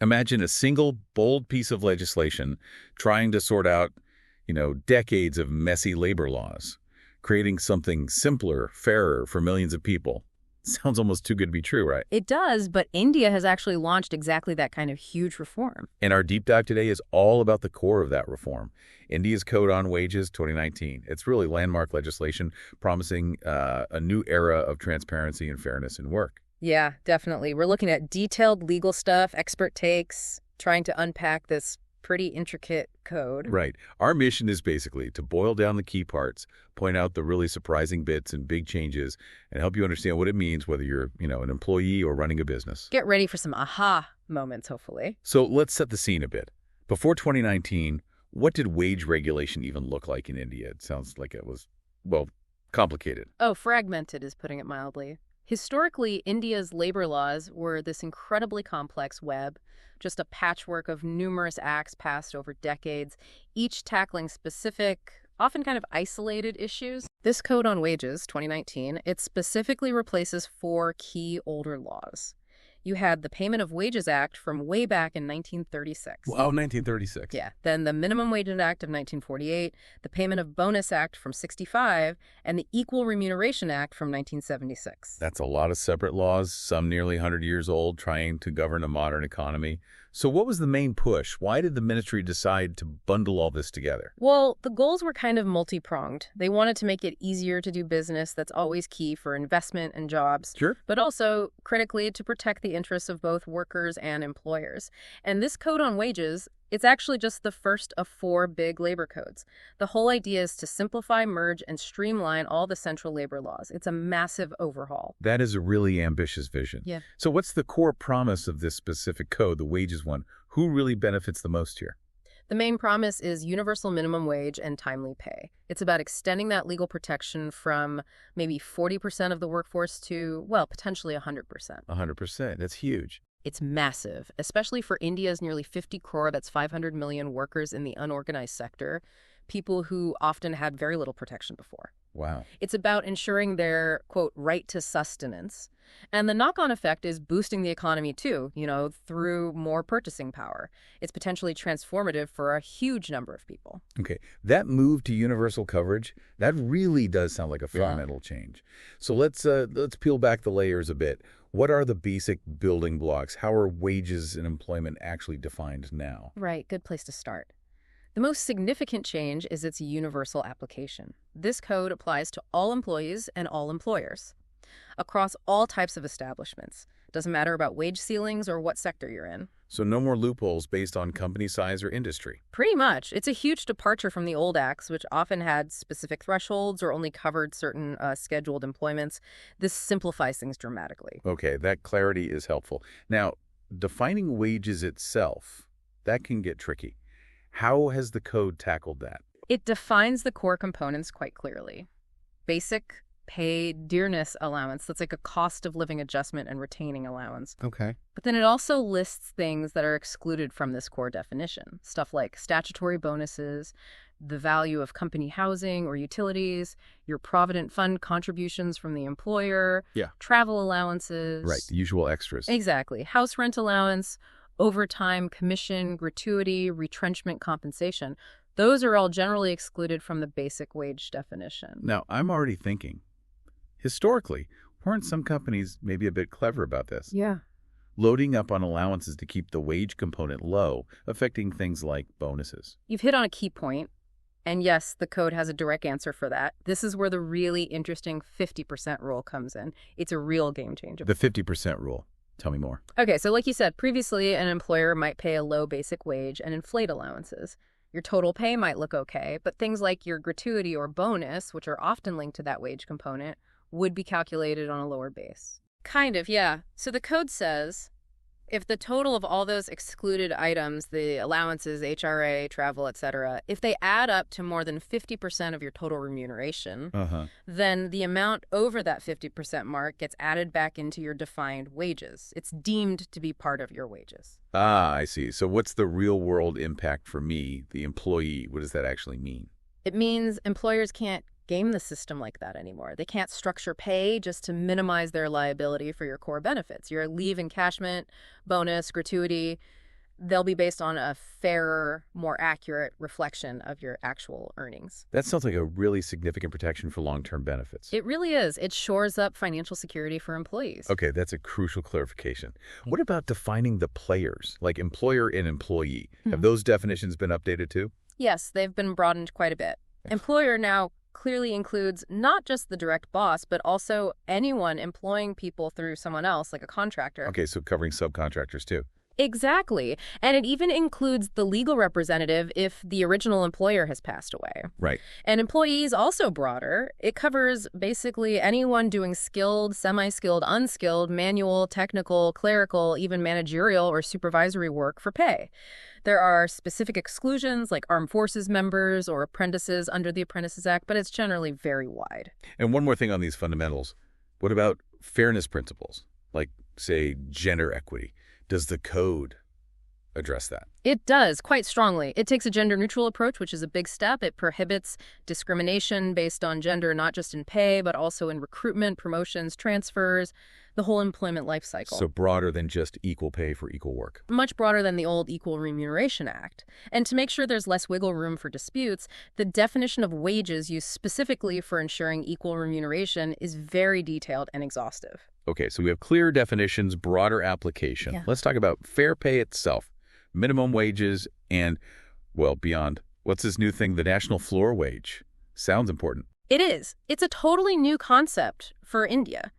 Imagine a single, bold piece of legislation trying to sort out, decades of messy labor laws, creating something simpler, fairer for millions of people. Sounds almost too good to be true, right? It does, but India has actually launched exactly that kind of huge reform. And our deep dive today is all about the core of that reform. India's Code on Wages 2019. It's really landmark legislation promising a new era of transparency and fairness in work. Yeah, definitely. We're looking at detailed legal stuff, expert takes, trying to unpack this pretty intricate code. Right. Our mission is basically to boil down the key parts, point out the really surprising bits and big changes, and help you understand what it means whether you're, an employee or running a business. Get ready for some aha moments, hopefully. So let's set the scene a bit. Before 2019, what did wage regulation even look like in India? It sounds like it was, complicated. Oh, fragmented is putting it mildly. Historically, India's labor laws were this incredibly complex web, just a patchwork of numerous acts passed over decades, each tackling specific, often kind of isolated issues. This Code on Wages, 2019, it specifically replaces 4 key older laws. You had the Payment of Wages Act from way back in 1936. Wow, 1936. Yeah. Then the Minimum Wage Act of 1948, the Payment of Bonus Act from 65, and the Equal Remuneration Act from 1976. That's a lot of separate laws, some nearly 100 years old, trying to govern a modern economy. So what was the main push? Why did the ministry decide to bundle all this together? Well, the goals were kind of multi-pronged. They wanted to make it easier to do business. That's always key for investment and jobs. Sure. But also, critically, to protect the interests of both workers and employers. And this Code on Wages, it's actually just the first of 4 big labor codes. The whole idea is to simplify, merge, and streamline all the central labor laws. It's a massive overhaul. That is a really ambitious vision. Yeah. So what's the core promise of this specific code, the wages one? Who really benefits the most here? The main promise is universal minimum wage and timely pay. It's about extending that legal protection from maybe 40% of the workforce to, potentially 100%. 100%. That's huge. It's massive, especially for India's nearly 50 crore, that's 500 million workers in the unorganized sector, people who often had very little protection before. Wow. It's about ensuring their, quote, right to sustenance. And the knock-on effect is boosting the economy too, through more purchasing power. It's potentially transformative for a huge number of people. Okay, that move to universal coverage, that really does sound like a fundamental change. So let's peel back the layers a bit. What are the basic building blocks? How are wages and employment actually defined now? Right, good place to start. The most significant change is its universal application. This code applies to all employees and all employers, across all types of establishments. Doesn't matter about wage ceilings or what sector you're in. So no more loopholes based on company size or industry. Pretty much. It's a huge departure from the old acts, which often had specific thresholds or only covered certain scheduled employments. This simplifies things dramatically. Okay, that clarity is helpful. Now, defining wages itself, that can get tricky. How has the code tackled that? It defines the core components quite clearly. Basic pay dearness allowance, that's like a cost of living adjustment and retaining allowance. Okay. But then it also lists things that are excluded from this core definition. Stuff like statutory bonuses, the value of company housing or utilities, your provident fund contributions from the employer, travel allowances. Right, the usual extras. Exactly. House rent allowance, overtime, commission, gratuity, retrenchment compensation. Those are all generally excluded from the basic wage definition. Now, I'm already thinking, historically, weren't some companies maybe a bit clever about this? Yeah. Loading up on allowances to keep the wage component low, affecting things like bonuses. You've hit on a key point. And yes, the code has a direct answer for that. This is where the really interesting 50% rule comes in. It's a real game changer. The 50% rule. Tell me more. Okay, so like you said, previously an employer might pay a low basic wage and inflate allowances. Your total pay might look okay, but things like your gratuity or bonus, which are often linked to that wage component, would be calculated on a lower base. Kind of, yeah. So the code says if the total of all those excluded items, the allowances, HRA, travel, etc., if they add up to more than 50% of your total remuneration, then the amount over that 50% mark gets added back into your defined wages. It's deemed to be part of your wages. Ah, I see. So what's the real-world impact for me, the employee? What does that actually mean? It means employers can't game the system like that anymore. They can't structure pay just to minimize their liability for your core benefits. Your leave encashment, bonus, gratuity, They'll be based on a fairer, more accurate reflection of your actual earnings. That sounds like a really significant protection for long-term benefits. It really is. It shores up financial security for employees. Okay, that's a crucial clarification. What about defining the players, like employer and employee? Have those definitions been updated too? Yes, they've been broadened quite a bit. Employer now clearly includes not just the direct boss, but also anyone employing people through someone else, like a contractor. Okay, so covering subcontractors too. Exactly. And it even includes the legal representative if the original employer has passed away. Right. And employees also broader. It covers basically anyone doing skilled, semi-skilled, unskilled, manual, technical, clerical, even managerial or supervisory work for pay. There are specific exclusions like armed forces members or apprentices under the Apprentices Act, but it's generally very wide. And one more thing on these fundamentals. What about fairness principles, like, say, gender equity? Does the code address that? It does, quite strongly. It takes a gender-neutral approach, which is a big step. It prohibits discrimination based on gender, not just in pay, but also in recruitment, promotions, transfers, the whole employment life cycle. So broader than just equal pay for equal work. Much broader than the old Equal Remuneration Act. And to make sure there's less wiggle room for disputes, the definition of wages used specifically for ensuring equal remuneration is very detailed and exhaustive. Okay, so we have clear definitions, broader application. Yeah. Let's talk about fair pay itself, minimum wages, and, well, beyond. What's this new thing, the national floor wage? Sounds important. It is. It's a totally new concept for India.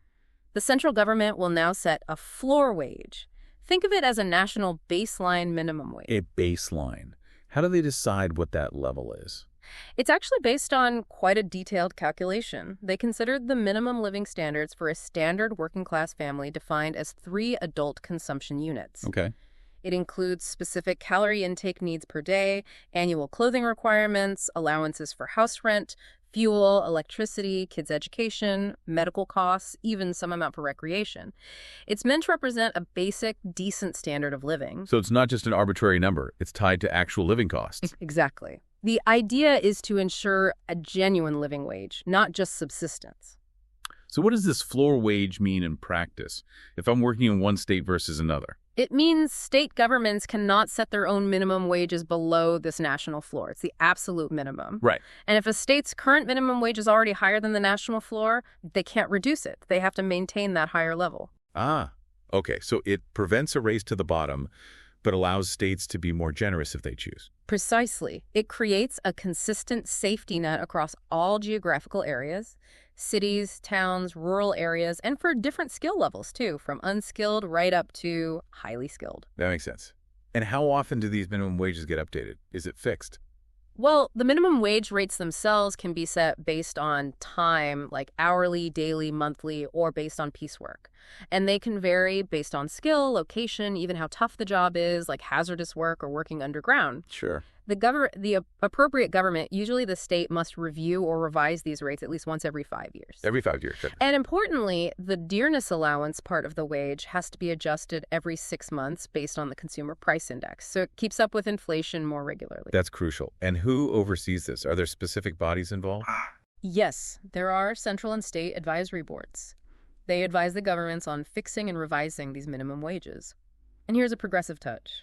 The central government will now set a floor wage. Think of it as a national baseline minimum wage. A baseline. How do they decide what that level is? It's actually based on quite a detailed calculation. They considered the minimum living standards for a standard working-class family defined as 3 adult consumption units. Okay. It includes specific calorie intake needs per day, annual clothing requirements, allowances for house rent, fuel, electricity, kids' education, medical costs, even some amount for recreation. It's meant to represent a basic, decent standard of living. So it's not just an arbitrary number. It's tied to actual living costs. Exactly. The idea is to ensure a genuine living wage, not just subsistence. So what does this floor wage mean in practice if I'm working in one state versus another? It means state governments cannot set their own minimum wages below this national floor. It's the absolute minimum. Right. And if a state's current minimum wage is already higher than the national floor, they can't reduce it. They have to maintain that higher level. Ah, okay. So it prevents a race to the bottom, but allows states to be more generous if they choose. Precisely. It creates a consistent safety net across all geographical areas, cities, towns, rural areas, and for different skill levels, too, from unskilled right up to highly skilled. That makes sense. And how often do these minimum wages get updated? Is it fixed? Well, the minimum wage rates themselves can be set based on time, like hourly, daily, monthly, or based on piecework. And they can vary based on skill, location, even how tough the job is, like hazardous work or working underground. Sure. The appropriate government, usually the state, must review or revise these rates at least once every 5 years. Every 5 years. And importantly, the dearness allowance part of the wage has to be adjusted every 6 months based on the consumer price index. So it keeps up with inflation more regularly. That's crucial. And who oversees this? Are there specific bodies involved? Yes, there are central and state advisory boards. They advise the governments on fixing and revising these minimum wages. And here's a progressive touch.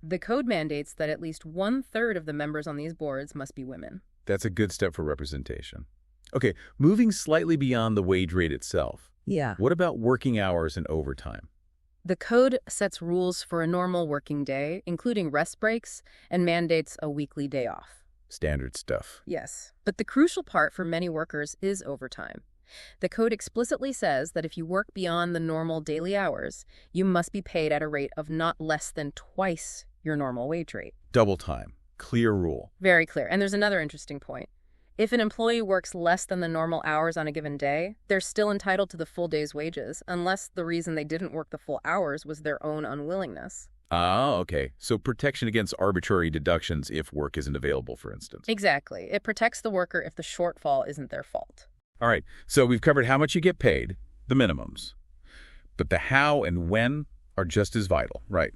The code mandates that at least 1/3 of the members on these boards must be women. That's a good step for representation. Okay, moving slightly beyond the wage rate itself. Yeah. What about working hours and overtime? The code sets rules for a normal working day, including rest breaks, and mandates a weekly day off. Standard stuff. Yes. But the crucial part for many workers is overtime. The code explicitly says that if you work beyond the normal daily hours, you must be paid at a rate of not less than twice your normal wage rate. Double time. Clear rule. Very clear. And there's another interesting point. If an employee works less than the normal hours on a given day, they're still entitled to the full day's wages, unless the reason they didn't work the full hours was their own unwillingness. Ah, okay. So protection against arbitrary deductions if work isn't available, for instance. Exactly. It protects the worker if the shortfall isn't their fault. All right. So we've covered how much you get paid, the minimums. But the how and when are just as vital, right?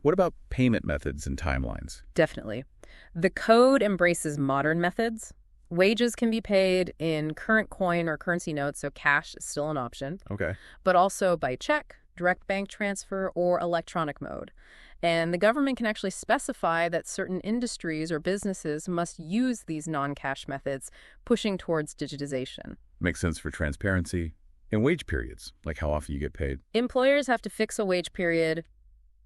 What about payment methods and timelines? Definitely. The code embraces modern methods. Wages can be paid in current coin or currency notes, so cash is still an option, Okay. but also by check, direct bank transfer, or electronic mode. And the government can actually specify that certain industries or businesses must use these non-cash methods, pushing towards digitization. Makes sense for transparency. And wage periods, like how often you get paid. Employers have to fix a wage period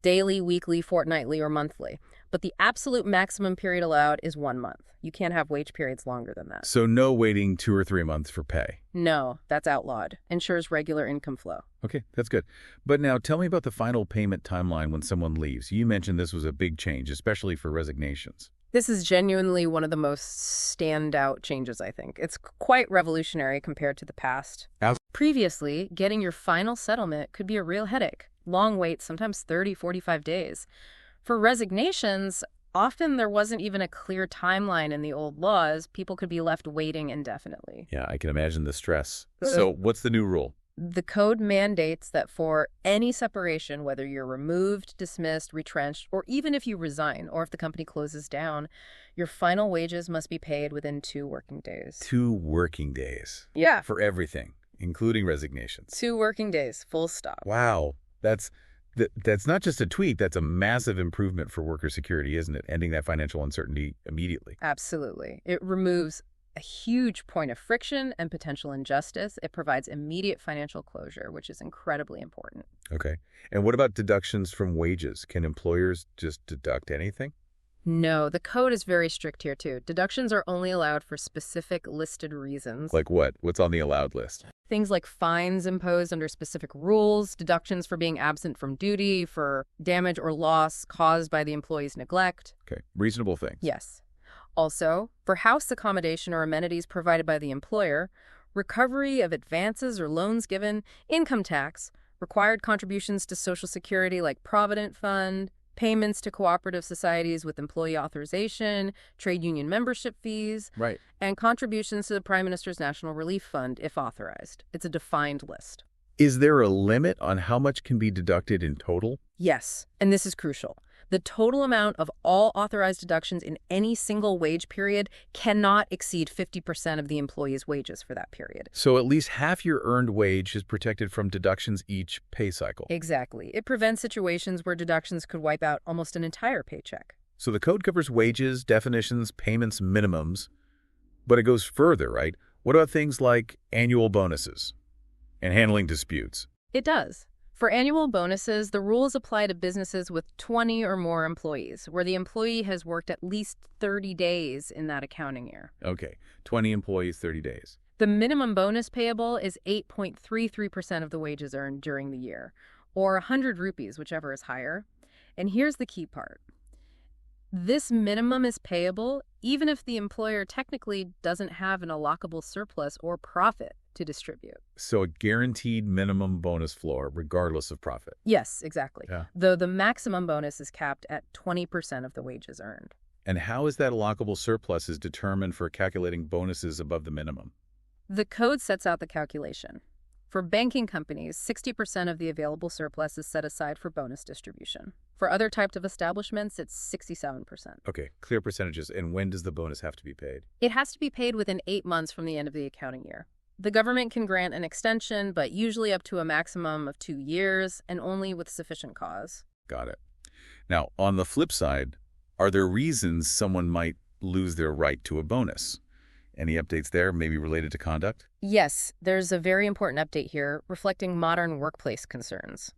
daily, weekly, fortnightly, or monthly. But the absolute maximum period allowed is 1 month. You can't have wage periods longer than that. So no waiting 2 or 3 months for pay. No, that's outlawed. Ensures regular income flow. Okay, that's good. But now tell me about the final payment timeline when someone leaves. You mentioned this was a big change, especially for resignations. This is genuinely one of the most standout changes, I think. It's quite revolutionary compared to the past. Previously, getting your final settlement could be a real headache. Long waits, sometimes 30, 45 days. For resignations, often there wasn't even a clear timeline in the old laws. People could be left waiting indefinitely. Yeah, I can imagine the stress. So what's the new rule? The code mandates that for any separation, whether you're removed, dismissed, retrenched, or even if you resign, or if the company closes down, your final wages must be paid within 2 working days. 2 working days. Yeah. For everything, including resignations. 2 working days, full stop. Wow. That's not just a tweak. That's a massive improvement for worker security, isn't it? Ending that financial uncertainty immediately. Absolutely. It removes a huge point of friction and potential injustice. It provides immediate financial closure, which is incredibly important. Okay. And what about deductions from wages? Can employers just deduct anything? No, the code is very strict here, too. Deductions are only allowed for specific listed reasons. Like what? What's on the allowed list? Things like fines imposed under specific rules, deductions for being absent from duty, for damage or loss caused by the employee's neglect. Okay. Reasonable things. Yes. Also, for house accommodation or amenities provided by the employer, recovery of advances or loans given, income tax, required contributions to Social Security like Provident Fund, payments to cooperative societies with employee authorization, trade union membership fees, Right. and contributions to the Prime Minister's National Relief Fund if authorized. It's a defined list. Is there a limit on how much can be deducted in total? Yes, and this is crucial. The total amount of all authorized deductions in any single wage period cannot exceed 50% of the employee's wages for that period. So at least half your earned wage is protected from deductions each pay cycle. Exactly. It prevents situations where deductions could wipe out almost an entire paycheck. So the code covers wages, definitions, payments, minimums, but it goes further, right? What about things like annual bonuses and handling disputes? It does. For annual bonuses, the rules apply to businesses with 20 or more employees, where the employee has worked at least 30 days in that accounting year. Okay, 20 employees, 30 days. The minimum bonus payable is 8.33% of the wages earned during the year, or 100 rupees, whichever is higher. And here's the key part. This minimum is payable even if the employer technically doesn't have an allocable surplus or profit to distribute. So a guaranteed minimum bonus floor, regardless of profit. Yes, exactly. Yeah. Though the maximum bonus is capped at 20% of the wages earned. And how is that allocable surplus is determined for calculating bonuses above the minimum? The code sets out the calculation. For banking companies, 60% of the available surplus is set aside for bonus distribution. For other types of establishments, it's 67%. Okay, clear percentages. And when does the bonus have to be paid? It has to be paid within 8 months from the end of the accounting year. The government can grant an extension, but usually up to a maximum of 2 years and only with sufficient cause. Got it. Now, on the flip side, are there reasons someone might lose their right to a bonus? Any updates there, maybe related to conduct? Yes, there's a very important update here reflecting modern workplace concerns.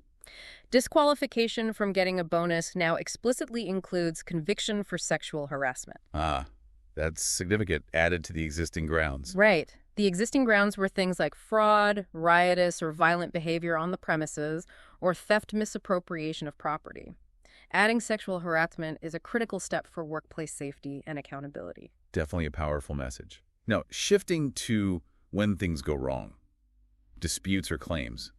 Disqualification from getting a bonus now explicitly includes conviction for sexual harassment. Ah, that's significant, added to the existing grounds. Right. The existing grounds were things like fraud, riotous or violent behavior on the premises, or theft misappropriation of property. Adding sexual harassment is a critical step for workplace safety and accountability. Definitely a powerful message. Now, shifting to when things go wrong, disputes or claims,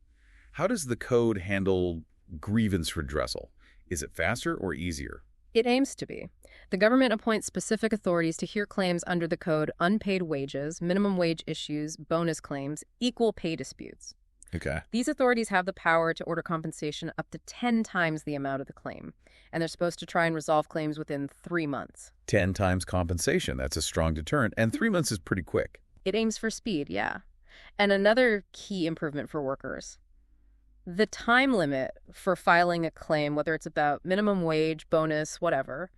how does the code handle grievance redressal? Is it faster or easier? It aims to be. The government appoints specific authorities to hear claims under the code: unpaid wages, minimum wage issues, bonus claims, equal pay disputes. Okay. These authorities have the power to order compensation up to 10 times the amount of the claim, and they're supposed to try and resolve claims within 3 months. 10 times compensation. That's a strong deterrent. And 3 months is pretty quick. It aims for speed, yeah. And another key improvement for workers: The time limit for filing a claim, whether it's about minimum wage, bonus, whatever,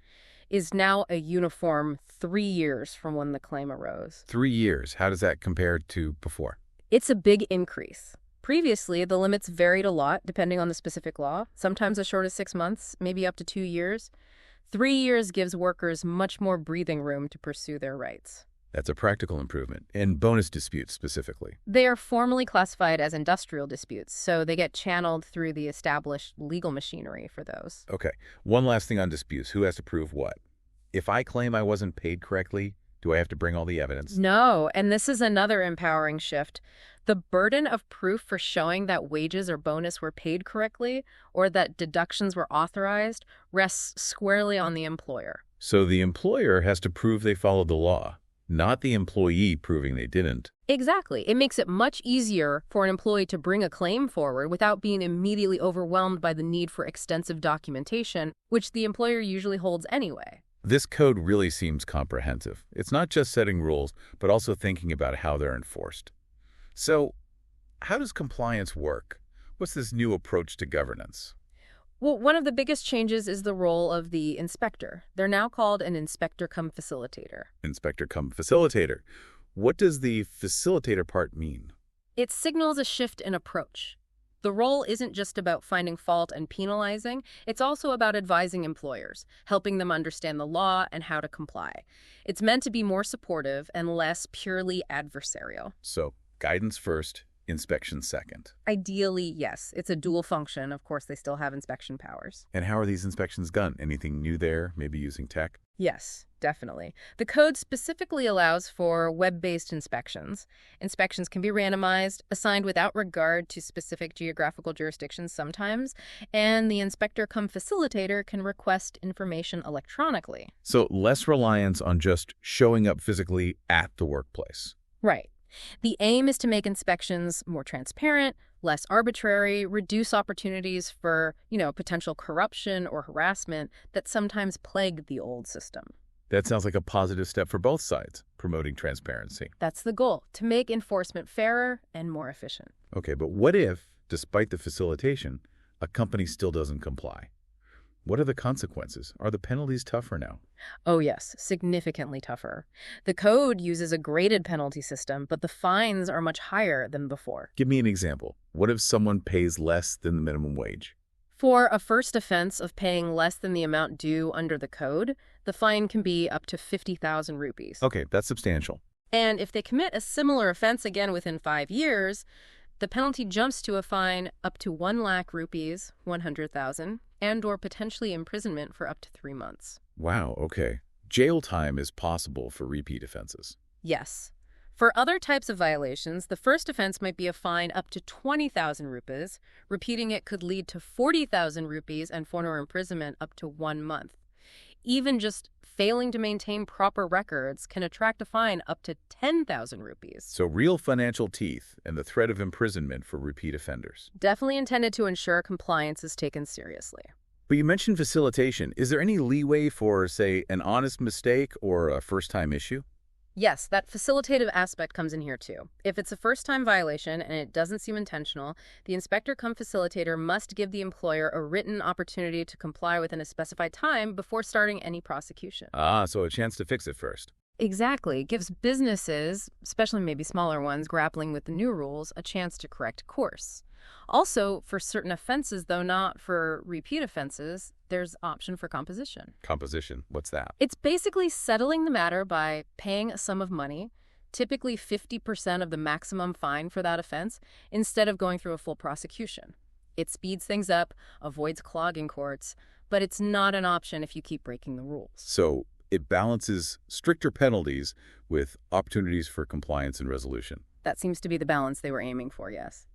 is now a uniform 3 years from when the claim arose. 3 years. How does that compare to before? It's a big increase. Previously, the limits varied a lot depending on the specific law, sometimes as short as 6 months, maybe up to 2 years. 3 years gives workers much more breathing room to pursue their rights. That's a practical improvement. And bonus disputes specifically. They are formally classified as industrial disputes, so they get channeled through the established legal machinery for those. Okay. One last thing on disputes. Who has to prove what? If I claim I wasn't paid correctly, do I have to bring all the evidence? No, and this is another empowering shift. The burden of proof for showing that wages or bonus were paid correctly or that deductions were authorized rests squarely on the employer. So the employer has to prove they followed the law, not the employee proving they didn't. Exactly. It makes it much easier for an employee to bring a claim forward without being immediately overwhelmed by the need for extensive documentation, which the employer usually holds anyway. This code really seems comprehensive. It's not just setting rules, but also thinking about how they're enforced. So, how does compliance work? What's this new approach to governance? Well, one of the biggest changes is the role of the inspector. They're now called an inspector-cum-facilitator. Inspector-cum-facilitator. What does the facilitator part mean? It signals a shift in approach. The role isn't just about finding fault and penalizing, it's also about advising employers, helping them understand the law and how to comply. It's meant to be more supportive and less purely adversarial. So, guidance first, inspection second. Ideally, yes. It's a dual function. Of course, they still have inspection powers. And how are these inspections done? Anything new there, maybe using tech? Yes, definitely. The code specifically allows for web-based inspections. Inspections can be randomized, assigned without regard to specific geographical jurisdictions sometimes, and the inspector-cum-facilitator can request information electronically. So less reliance on just showing up physically at the workplace. Right. The aim is to make inspections more transparent, less arbitrary, reduce opportunities for, potential corruption or harassment that sometimes plague the old system. That sounds like a positive step for both sides, promoting transparency. That's the goal, to make enforcement fairer and more efficient. Okay, but what if, despite the facilitation, a company still doesn't comply? What are the consequences? Are the penalties tougher now? Oh yes, significantly tougher. The code uses a graded penalty system, but the fines are much higher than before. Give me an example. What if someone pays less than the minimum wage? For a first offense of paying less than the amount due under the code, the fine can be up to 50,000 rupees. Okay, that's substantial. And if they commit a similar offense again within 5 years, the penalty jumps to a fine up to 1 lakh rupees, 100,000, and or potentially imprisonment for up to 3 months. Wow, okay. Jail time is possible for repeat offenses. Yes. For other types of violations, the first offense might be a fine up to 20,000 rupees. Repeating it could lead to 40,000 rupees and for imprisonment up to 1 month. Even just failing to maintain proper records can attract a fine up to 10,000 rupees. So real financial teeth and the threat of imprisonment for repeat offenders. Definitely intended to ensure compliance is taken seriously. But you mentioned facilitation. Is there any leeway for, say, an honest mistake or a first-time issue? Yes, that facilitative aspect comes in here too. If it's a first-time violation and it doesn't seem intentional, the inspector-cum-facilitator must give the employer a written opportunity to comply within a specified time before starting any prosecution. Ah, so a chance to fix it first. Exactly. It gives businesses, especially maybe smaller ones grappling with the new rules, a chance to correct course. Also, for certain offenses, though not for repeat offenses, there's option for composition. Composition, what's that? It's basically settling the matter by paying a sum of money, typically 50% of the maximum fine for that offense, instead of going through a full prosecution. It speeds things up, avoids clogging courts, but it's not an option if you keep breaking the rules. So it balances stricter penalties with opportunities for compliance and resolution. That seems to be the balance they were aiming for, yes.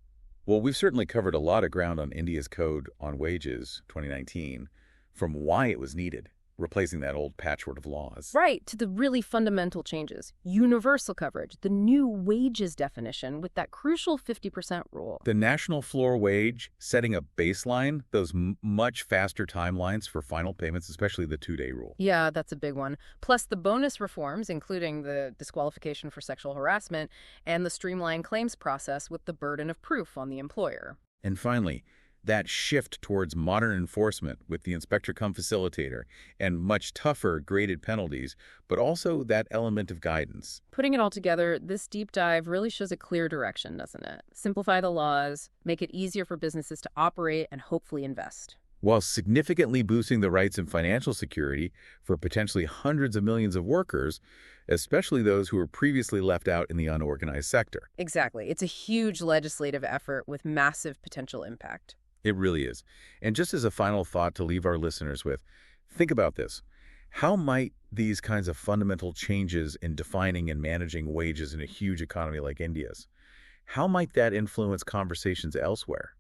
Well, we've certainly covered a lot of ground on India's Code on Wages 2019, from why it was needed, replacing that old patchwork of laws. Right, to the really fundamental changes. Universal coverage, the new wages definition with that crucial 50% rule. The national floor wage, setting a baseline, those much faster timelines for final payments, especially the 2-day rule. Yeah, that's a big one. Plus the bonus reforms, including the disqualification for sexual harassment and the streamlined claims process with the burden of proof on the employer. And finally, that shift towards modern enforcement with the inspector cum facilitator and much tougher graded penalties, but also that element of guidance. Putting it all together, this deep dive really shows a clear direction, doesn't it? Simplify the laws, make it easier for businesses to operate and hopefully invest. While significantly boosting the rights and financial security for potentially hundreds of millions of workers, especially those who were previously left out in the unorganized sector. Exactly. It's a huge legislative effort with massive potential impact. It really is. And just as a final thought to leave our listeners with, think about this. How might these kinds of fundamental changes in defining and managing wages in a huge economy like India's, how might that influence conversations elsewhere?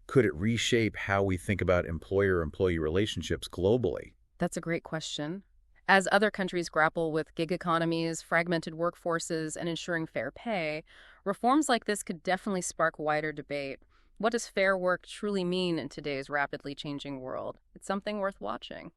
Could it reshape how we think about employer-employee relationships globally? That's a great question. As other countries grapple with gig economies, fragmented workforces, and ensuring fair pay, reforms like this could definitely spark wider debate. What does fair work truly mean in today's rapidly changing world? It's something worth watching.